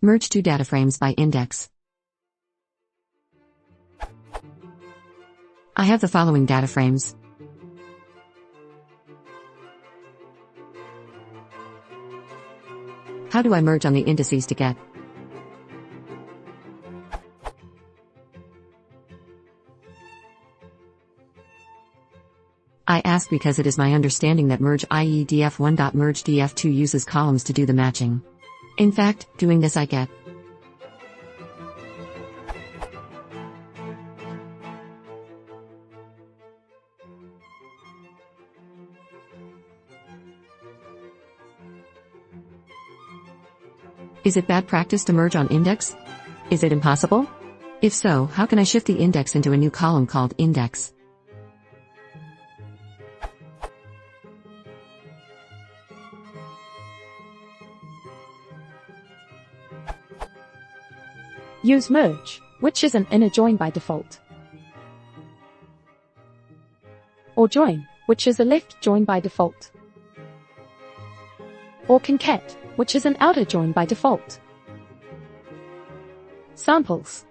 Merge two data frames by index. I have the following data frames. How do I merge on the indices to get? I ask because it is my understanding that merge i.e. df1.merge df2 uses columns to do the matching. In fact, doing this I get. Is it bad practice to merge on index? Is it impossible? If so, how can I shift the index into a new column called index? Use merge, which is an inner join by default. Or join, which is a left join by default. Or concat, which is an outer join by default. Samples.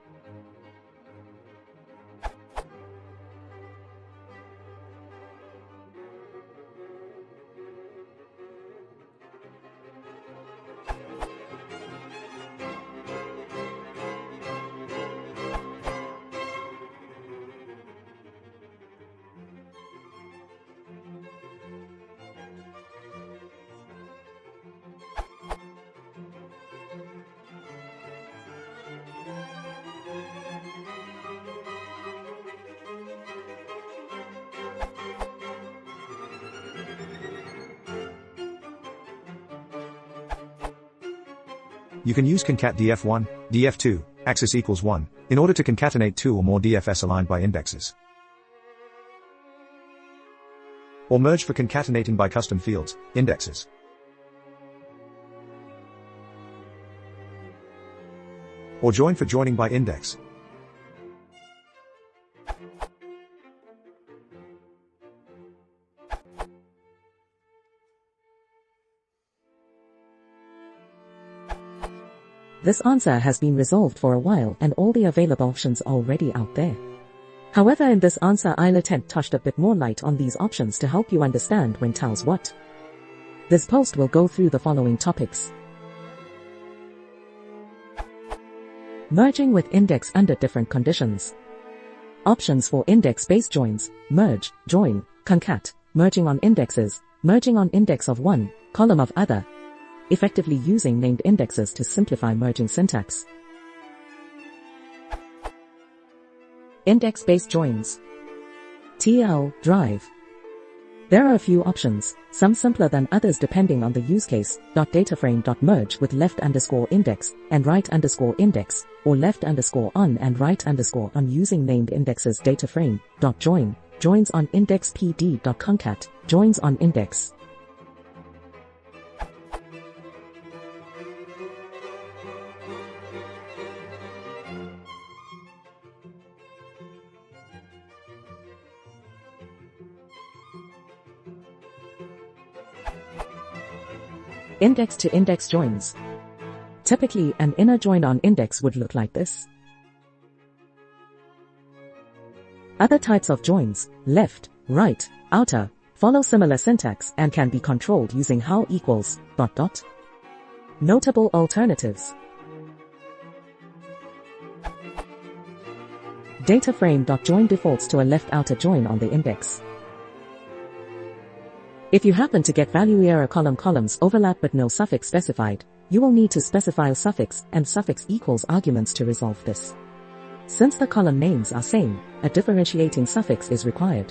You can use concat df1, df2, axis equals 1, in order to concatenate two or more DFS aligned by indexes. Or merge for concatenating by custom fields, indexes. Or join for joining by index. This answer has been resolved for a while and all the available options are already out there. However, in this answer I'll attempt touched a bit more light on these options to help you understand when tells what. This post will go through the following topics. Merging with index under different conditions. Options for index-based joins, merge, join, concat, merging on indexes, merging on index of one, column of other. Effectively using named indexes to simplify merging syntax. Index-based joins. TL, drive. There are a few options, some simpler than others depending on the use case. .dataframe.merge with left underscore index and right underscore index, or left underscore on and right underscore on using named indexes. Dataframe.join, joins on index. pd.concat, joins on index. Index to index joins. Typically, an inner join on index would look like this. Other types of joins, left, right, outer, follow similar syntax and can be controlled using how equals, ... Notable alternatives. Dataframe.join defaults to a left outer join on the index. If you happen to get value error columns overlap but no suffix specified, you will need to specify a suffix and suffix equals arguments to resolve this. Since the column names are same, a differentiating suffix is required.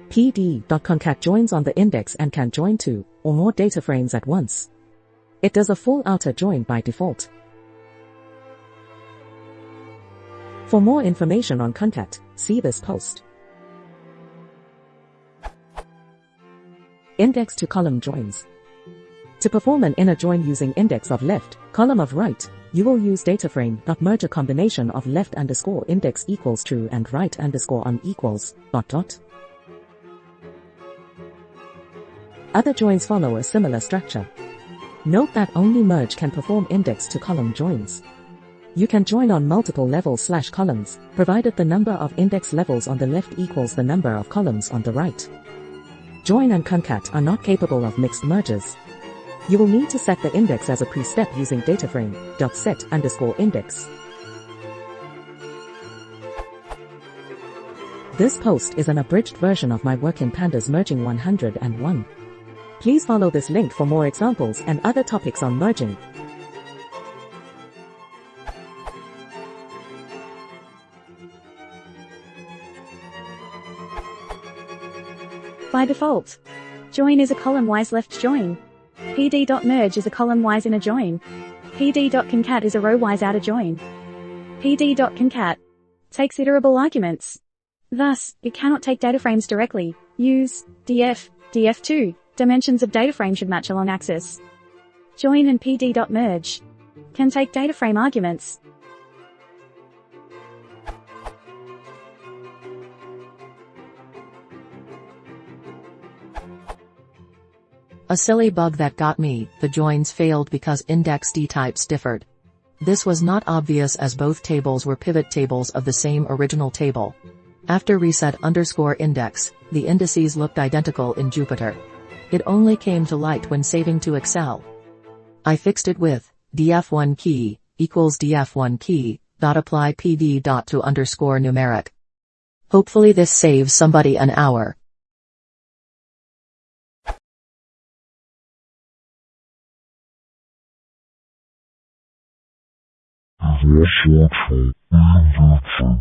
pd.concat joins on the index and can join two or more data frames at once. It does a full outer join by default. For more information on concat, see this post. Index to column joins. To perform an inner join using index of left, column of right, you will use dataframe.merge a combination of left underscore index equals true and right underscore on equals ... Other joins follow a similar structure. Note that only merge can perform index to column joins. You can join on multiple levels / columns, provided the number of index levels on the left equals the number of columns on the right. Join and concat are not capable of mixed merges. You will need to set the index as a pre-step using dataframe.set_index. This post is an abridged version of my work in pandas merging 101. Please follow this link for more examples and other topics on merging. By default, join is a column-wise left join. pd.merge is a column-wise inner join. pd.concat is a row-wise outer join. pd.concat takes iterable arguments. Thus, it cannot take dataframes directly. Use df, df2. Dimensions of dataframe should match along axis. Join and pd.merge can take dataframe arguments. A silly bug that got me, the joins failed because index D types differed. This was not obvious as both tables were pivot tables of the same original table. After reset_index, the indices looked identical in Jupyter. It only came to light when saving to Excel. I fixed it with df1 key equals df1 key .apply pd to _numeric. Hopefully this saves somebody an hour. Dvoks